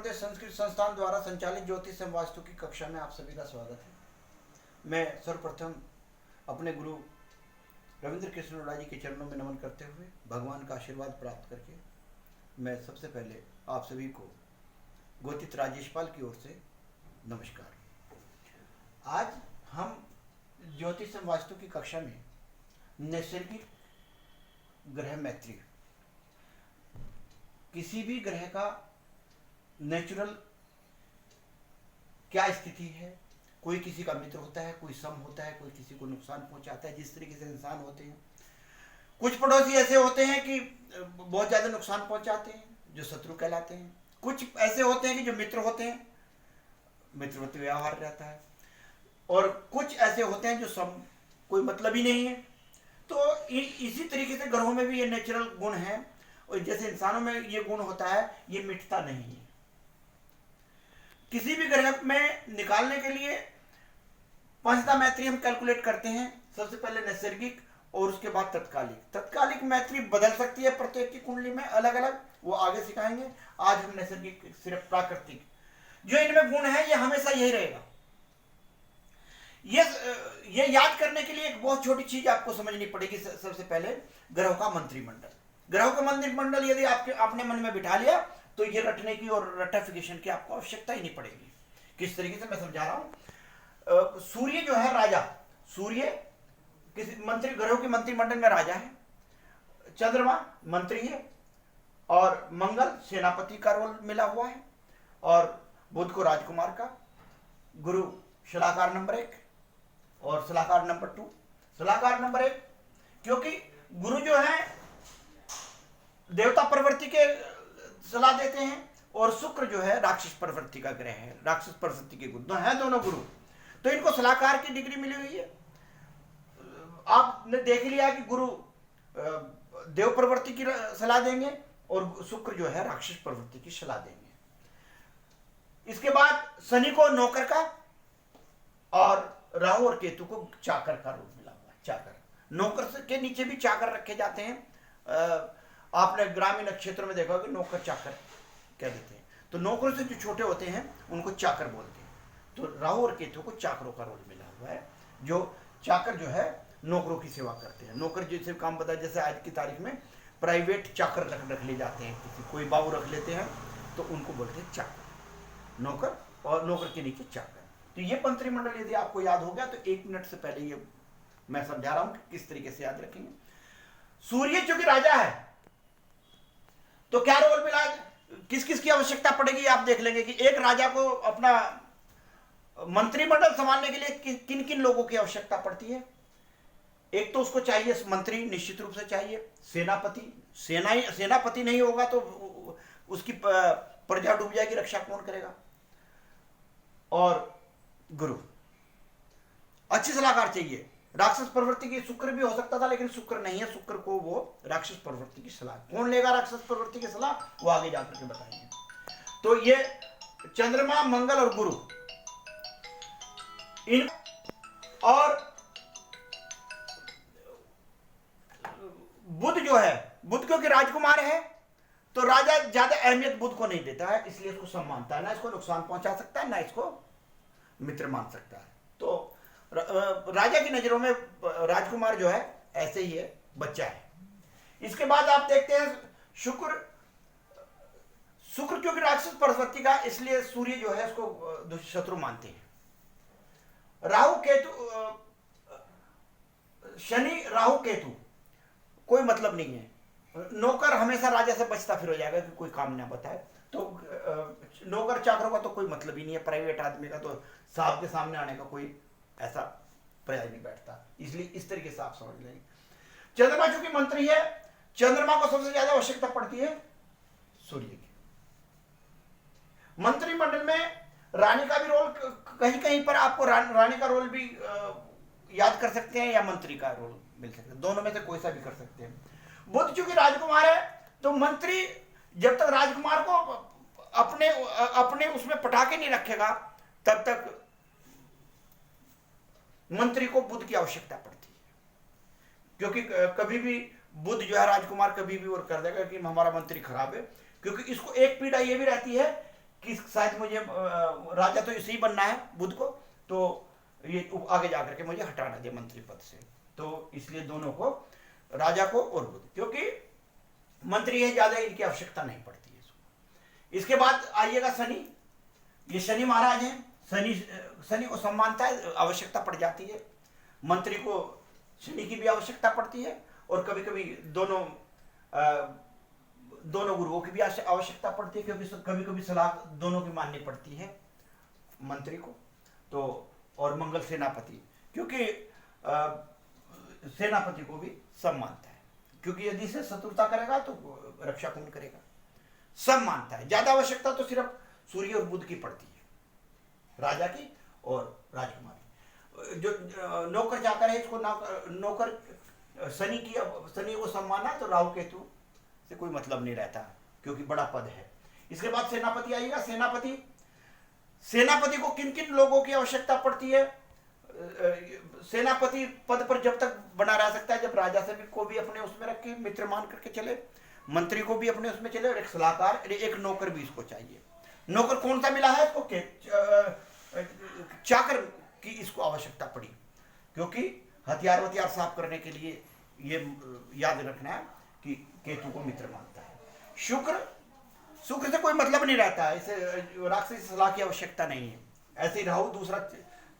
प्रदेश संस्कृत संस्थान द्वारा संचालित ज्योतिष एवं वास्तु की कक्षा में आप सभी का स्वागत है। मैं सर्वप्रथम अपने गुरु रविंद्र कृष्ण रोड़ा जी के चरणों में नमन करते हुए भगवान का आशीर्वाद प्राप्त करके मैं सबसे पहले आप सभी को गोतित राजेशपाल की ओर से नमस्कार। आज हम ज्योतिष एवं वास्तु की कक्षा में नैसर्गिक ग्रह मैत्री, किसी भी ग्रह का नेचुरल क्या स्थिति है। कोई किसी का मित्र होता है, कोई सम होता है, कोई किसी को नुकसान पहुंचाता है। जिस तरीके से इंसान होते हैं, कुछ पड़ोसी ऐसे होते हैं कि बहुत ज़्यादा नुकसान पहुंचाते हैं, जो शत्रु कहलाते हैं। कुछ ऐसे होते हैं कि जो मित्र होते हैं, मित्रवत व्यवहार रहता है। और कुछ ऐसे होते हैं जो सम, कोई मतलब ही नहीं है। तो इसी तरीके से ग्रहों में भी ये नेचुरल गुण है, और जैसे इंसानों में ये गुण होता है, ये मिटता नहीं है। किसी भी ग्रह में निकालने के लिए पंचता मैत्री हम कैलकुलेट करते हैं। सबसे पहले नैसर्गिक और उसके बाद तत्कालिक। तत्कालिक मैत्री बदल सकती है प्रत्येक की कुंडली में अलग अलग, वो आगे सिखाएंगे। आज हम नैसर्गिक, सिर्फ प्राकृतिक जो इनमें गुण है, ये हमेशा यही रहेगा। ये याद करने के लिए एक बहुत छोटी चीज आपको समझनी पड़ेगी। सबसे पहले ग्रहों का मंत्रिमंडल। ग्रहों का मंत्रिमंडल यदि आपने मन में बिठा लिया तो ये रटने की और रटाफिकेशन की आपको आवश्यकता ही नहीं पड़ेगी। किस तरीके से मैं समझा रहा हूं। सूर्य जो है राजा, सूर्य किसी मंत्री, ग्रहों के मंत्रिमंडल में राजा है। चंद्रमा मंत्री है, और मंगल सेनापति का रोल मिला हुआ है, और बुध को राजकुमार का, गुरु सलाहकार नंबर 1 और सलाहकार नंबर 2। सलाहकार नंबर 1 क्योंकि गुरु जो है देवता प्रवृत्ति के सलाह देते हैं, और शुक्र जो है राक्षस प्रवृत्ति का ग्रह है, राक्षस प्रवृत्ति के गुरु हैं दोनों गुरु। तो इनको सलाहकार की डिग्री मिली हुई है। आपने देख लिया कि गुरु देव प्रवृत्ति की सलाह देंगे और शुक्र जो है राक्षस प्रवृत्ति की सलाह देंगे। इसके बाद शनि को नौकर का, और राहु और केतु को चाकर का रूप मिला हुआ है। चाकर, नौकर के नीचे भी चाकर रखे जाते हैं। आपने ग्रामीण क्षेत्रों में देखा कि नौकर चाकर कह देते हैं। तो नौकरों से जो छोटे होते हैं उनको चाकर बोलते हैं। तो राहु और केतु को चाकरों का रोल मिला हुआ है, जो चाकर जो है नौकरों की सेवा करते हैं। नौकर जैसे काम बताया, जैसे आज की तारीख में प्राइवेट चाकर रख ले जाते हैं, किसी कोई बाबू रख लेते हैं तो उनको बोलते हैं चाकर, नौकर, और नौकर के नीचे चाकर। तो ये मंत्रिमंडल यदि आपको याद हो गया तो 1 मिनट से पहले ये मैं समझा रहा हूं कि किस तरीके से याद रखेंगे। सूर्य चूंकि राजा है तो क्या रोल मिला, किस किस की आवश्यकता पड़ेगी आप देख लेंगे कि एक राजा को अपना मंत्रिमंडल संभालने के लिए किन किन लोगों की आवश्यकता पड़ती है। एक तो उसको चाहिए मंत्री, निश्चित रूप से चाहिए। सेनापति, सेनापति नहीं होगा तो उसकी प्रजा डूब जाएगी, रक्षा कौन करेगा। और गुरु, अच्छी सलाहकार चाहिए। राक्षस प्रवृत्ति की शुक्र भी हो सकता था, लेकिन शुक्र नहीं है। शुक्र को वो राक्षस प्रवृत्ति की सलाह, कौन लेगा राक्षस प्रवृत्ति की सलाह, वो आगे जाकर के बताएंगे। तो ये चंद्रमा, मंगल और गुरु, इन और बुध जो है, बुध क्योंकि राजकुमार है तो राजा ज्यादा अहमियत बुध को नहीं देता है, इसलिए इसको सम्मानता है। ना इसको नुकसान पहुंचा सकता है, ना इसको मित्र मान सकता है। तो राजा की नजरों में राजकुमार जो है ऐसे ही है, बच्चा है। इसके बाद आप देखते हैं शुक्र क्योंकि राक्षस प्रवृत्ति का, इसलिए सूर्य जो है उसको शत्रु मानते हैं। राहु केतु, शनि राहु केतु कोई मतलब नहीं है। नौकर हमेशा राजा से बचता फिर हो जाएगा कि कोई काम ना बताए। तो नौकर चाकरों का तो कोई मतलब ही नहीं है। प्राइवेट आदमी का तो साहब के सामने आने का कोई ऐसा प्रयास नहीं बैठता, इसलिए इस तरीके से आप समझ लेंगे। चंद्रमा चूंकि मंत्री है, चंद्रमा को सबसे ज्यादा आवश्यकता पड़ती है सूर्य की। मंत्रिमंडल में रानी का भी रोल, कहीं कहीं पर आपको रानी का रोल भी याद कर सकते हैं, या मंत्री का रोल मिल सकता है। दोनों में से कोई सा भी कर सकते हैं। बुध चूंकि राजकुमार है तो मंत्री जब तक राजकुमार को अपने उसमें पटाखे नहीं रखेगा तब तक मंत्री को बुध की आवश्यकता पड़ती है। क्योंकि कभी भी बुध जो है राजकुमार कभी भी और कर देगा कि हमारा मंत्री खराब है, क्योंकि इसको एक पीड़ा ये भी रहती है कि शायद मुझे राजा तो इसे ही बनना है बुध को, तो ये आगे जाकर के मुझे हटाना दे मंत्री पद से। तो इसलिए दोनों को, राजा को और बुध, क्योंकि मंत्री है ज्यादा, इनकी आवश्यकता नहीं पड़ती है इसको। इसके बाद आइएगा शनि। ये शनि महाराज हैं। शनि को सम्मानता है, आवश्यकता पड़ जाती है। मंत्री को शनि की भी आवश्यकता पड़ती है, और कभी कभी दोनों गुरुओं की भी आवश्यकता पड़ती है, क्योंकि कभी कभी सलाह दोनों की माननी पड़ती है मंत्री को। तो और मंगल सेनापति, क्योंकि सेनापति को भी सब मानता है, क्योंकि यदि से शत्रुता करेगा तो रक्षा कौन करेगा, सब मानता है। ज्यादा आवश्यकता तो सिर्फ सूर्य और बुध की पड़ती है, राजा की और राजकुमार की। जो नौकर जाकर है, इसको नौकर शनि को सम्माना, तो राहु केतु से कोई मतलब नहीं रहता, क्योंकि बड़ा पद है। इसके बाद सेनापति आएगा। सेनापति को किन किन लोगों की आवश्यकता पड़ती है? सेनापति पद पर जब तक बना रह सकता है जब राजा से भी को भी अपने उसमें रखे, मित्र मान करके चले, मंत्री को भी अपने उसमें चले, और एक सलाहकार, एक नौकर भी इसको चाहिए। नौकर कौन सा मिला है इसको? चाकर की इसको आवश्यकता पड़ी, क्योंकि हथियार साफ करने के लिए ये याद रखना है कि केतु को मित्र मानता है। शुक्र से कोई मतलब नहीं रहता है, इसे राक्षसी सलाह की आवश्यकता नहीं है। ऐसे ही राहु दूसरा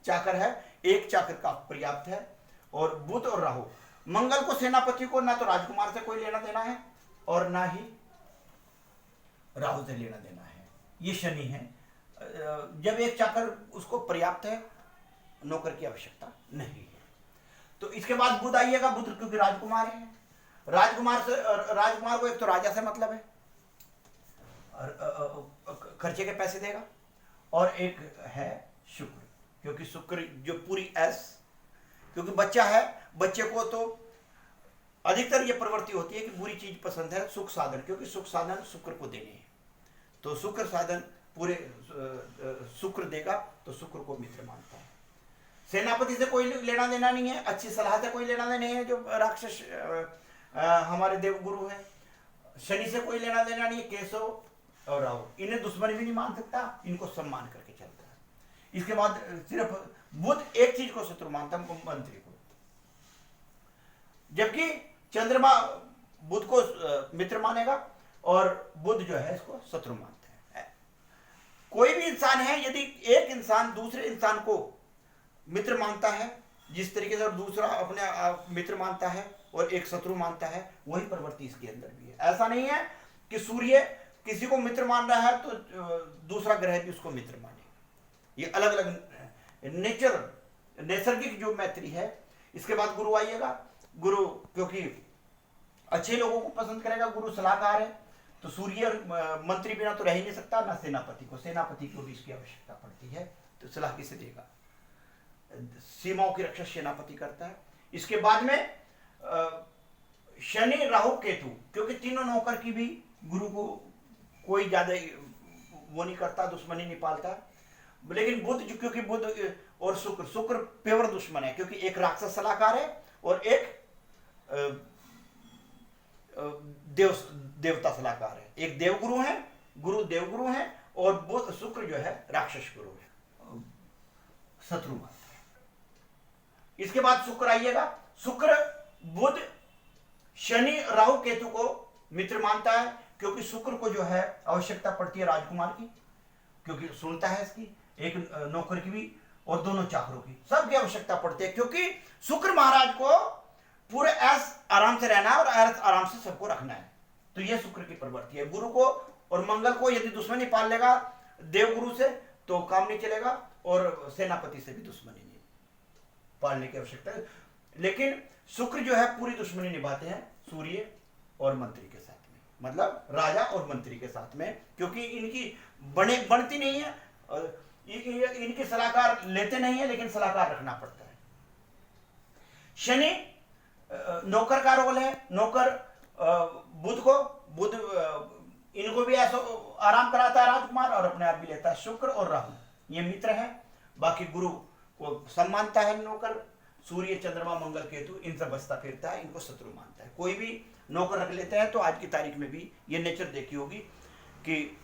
चाकर है, एक चाकर का पर्याप्त है। और बुध और राहु, मंगल को सेनापति को ना तो राजकुमार से कोई लेना देना है और ना ही राहु से लेना देना है, ये शनि है। जब एक चाकर उसको पर्याप्त है, नौकर की आवश्यकता नहीं है। तो इसके बाद बुध आइएगा। बुध क्योंकि राजकुमार है, राजकुमार को एक तो राजा से मतलब है, खर्चे के पैसे देगा, और एक है शुक्र, क्योंकि शुक्र जो पूरी ऐस, क्योंकि बच्चा है, बच्चे को तो अधिकतर ये प्रवृत्ति होती है कि बुरी चीज पसंद है, सुख साधन, क्योंकि सुख साधन शुक्र को देने हैं, तो शुक्र साधन पूरे शुक्र देगा, तो शुक्र को मित्र मानता है। सेनापति से कोई लेना देना नहीं है, अच्छी सलाह से कोई लेना देना नहीं है, जो राक्षस हमारे देवगुरु हैं। शनि से कोई लेना देना नहीं है, केशव और राहु, इन्हें दुश्मन भी नहीं मान सकता, इनको सम्मान करके चलता है। इसके बाद सिर्फ बुध एक चीज को शत्रु मानता है, मंत्री को, जबकि चंद्रमा बुध को मित्र मानेगा और बुध जो है इसको शत्रु मानता है। कोई भी इंसान है, यदि एक इंसान दूसरे इंसान को मित्र मानता है, जिस तरीके से और दूसरा अपने मित्र मानता है और एक शत्रु मानता है, वही प्रवृत्ति इसके अंदर भी है। ऐसा नहीं है कि सूर्य किसी को मित्र मान रहा है तो दूसरा ग्रह भी उसको मित्र माने। ये अलग अलग नैसर्गिक जो मैत्री है। इसके बाद गुरु आइएगा। गुरु क्योंकि अच्छे लोगों को पसंद करेगा, गुरु सलाहकार है, तो सूर्य मंत्री बिना तो रह ही नहीं सकता, ना सेनापति को भी इसकी आवश्यकता पड़ती है, तो सलाह किसे देगा? सीमाओं की रक्षा सेनापति करता है। इसके बाद में शनि, राहु, केतु, क्योंकि तीनों नौकर की भी गुरु को कोई ज्यादा वो नहीं करता, दुश्मनी नहीं पालता। लेकिन बुध, क्योंकि बुध और शुक्र पेवर दुश्मन है, क्योंकि एक राक्षस सलाहकार है और एक देवता सलाहकार है। एक देवगुरु है, गुरु देवगुरु है, और बुध शुक्र जो है राक्षस गुरु है, शत्रु मानता है। इसके बाद शुक्र आइएगा। शुक्र बुध, शनि, राहु, केतु को मित्र मानता है, क्योंकि शुक्र को जो है आवश्यकता पड़ती है राजकुमार की, क्योंकि सुनता है इसकी, एक नौकर की भी और दोनों चाकरों की, सबकी आवश्यकता पड़ती है, क्योंकि शुक्र महाराज को पूरे ऐस आराम से रहना है और ऐस आराम से सबको रखना है। तो यह शुक्र की प्रवृत्ति है। गुरु को और मंगल को यदि दुश्मनी पाल लेगा देवगुरु से तो काम नहीं चलेगा, और सेनापति से भी दुश्मनी नहीं पालने की आवश्यकता है। लेकिन शुक्र जो है पूरी दुश्मनी निभाते हैं सूर्य और मंत्री के साथ में, मतलब राजा और मंत्री के साथ में, क्योंकि इनकी बनती नहीं है, इनके सलाहकार लेते नहीं है, लेकिन सलाहकार रखना पड़ता है। शनि नौकर का रोल है, नौकर बुध इनको भी ऐसा आराम कराता है राजकुमार, और अपने आप भी लेता है। शुक्र और राहु ये मित्र हैं, बाकी गुरु को सम्मानता है नौकर, सूर्य, चंद्रमा, मंगल, केतु इन सब बसता फिरता है, इनको शत्रु मानता है। कोई भी नौकर रख लेते हैं तो आज की तारीख में भी ये नेचर देखी होगी कि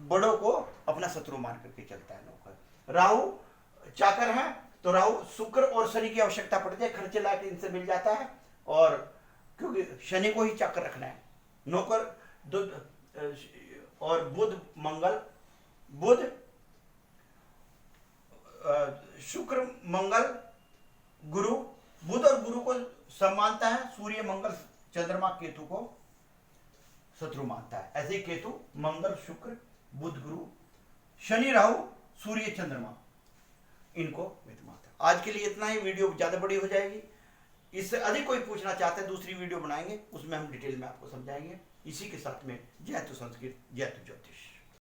बड़ों को अपना अपना शत्रु मान करके चलता है नौकर। राहु चाकर है, तो राहु शुक्र और शनि की आवश्यकता पड़ती है, खर्चे लायक इनसे मिल जाता है, और क्योंकि शनि को ही चाकर रखना है। नौकर और बुध मंगल, बुध शुक्र मंगल गुरु, बुध और गुरु को सब मानता है, सूर्य मंगल चंद्रमा केतु को शत्रु मानता है। ऐसे ही केतु मंगल शुक्र बुध गुरु, शनि राहु सूर्य चंद्रमा इनको मित्र मानता है। आज के लिए इतना ही, वीडियो ज्यादा बड़ी हो जाएगी। इससे अधिक कोई पूछना चाहते हैं दूसरी वीडियो बनाएंगे, उसमें हम डिटेल में आपको समझाएंगे। इसी के साथ में जय तु संस्कृत, जय तु ज्योतिष।